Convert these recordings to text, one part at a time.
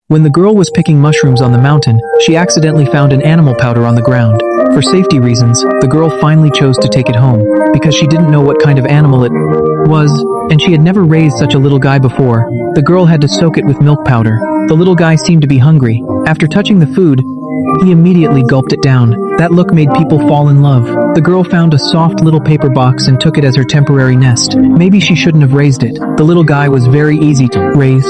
When the girl was picking mushrooms on the mountain, she accidentally found an animal powder on the ground. For safety reasons, the girl finally chose to take it home, because she didn't know what kind of animal it was, and she had never raised such a little guy before. The girl had to soak it with milk powder. The little guy seemed to be hungry. After touching the food, he immediately gulped it down. That look made people fall in love. The girl found a soft little paper box and took it as her temporary nest. Maybe she shouldn't have raised it. The little guy was very easy to raise.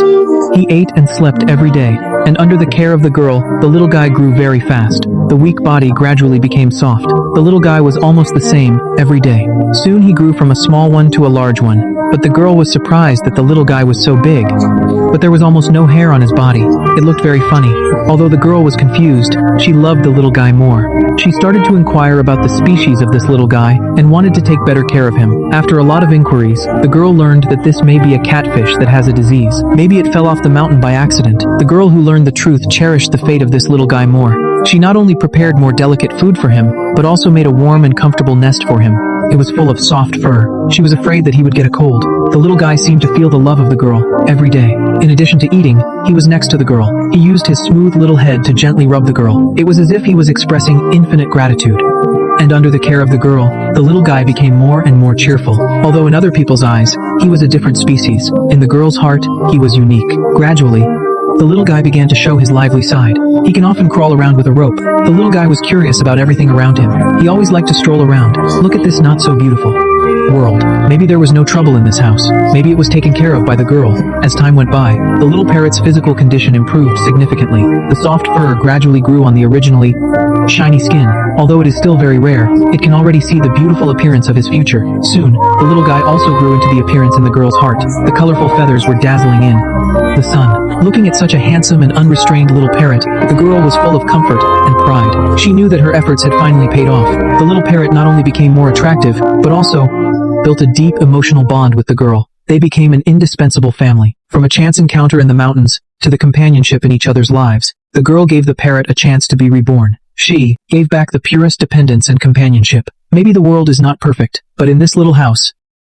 He ate and slept every day, and under the care of the girl, the little guy grew very fast. The weak body gradually became soft. The little guy was almost the same every day. Soon he grew from a small one to a large one. But the girl was surprised that the little guy was so big. But there was almost no hair on his body. It looked very funny. Although the girl was confused, she loved the little guy more. She started to inquire about the species of this little guy and wanted to take better care of him. After a lot of inquiries, the girl learned that this may be a catfish that has a disease. Maybe it fell off the mountain by accident. The girl who learned the truth cherished the fate of this little guy more. She not only prepared more delicate food for him, but also made a warm and comfortable nest for him. It was full of soft fur. She was afraid that he would get a cold. The little guy seemed to feel the love of the girl every day. In addition to eating, he was next to the girl. He used his smooth little head to gently rub the girl. It was as if he was expressing infinite gratitude. And under the care of the girl, the little guy became more and more cheerful. Although in other people's eyes, he was a different species, in the girl's heart, he was unique. Gradually, the little guy began to show his lively side. He can often crawl around with a rope. The little guy was curious about everything around him. He always liked to stroll around. Look at this not so beautiful world. Maybe there was no trouble in this house. Maybe it was taken care of by the girl. As time went by, the little parrot's physical condition improved significantly. The soft fur gradually grew on the originally shiny skin. Although it is still very rare, it can already see the beautiful appearance of his future. Soon, the little guy also grew into the appearance in the girl's heart. The colorful feathers were dazzling in the sun. Looking at such a handsome and unrestrained little parrot, the girl was full of comfort and pride. She knew that her efforts had finally paid off. The little parrot not only became more attractive, but also built a deep emotional bond with the girl. They became an indispensable family. From a chance encounter in the mountains, to the companionship in each other's lives, the girl gave the parrot a chance to be reborn. She gave back the purest dependence and companionship. Maybe the world is not perfect, but in this little house,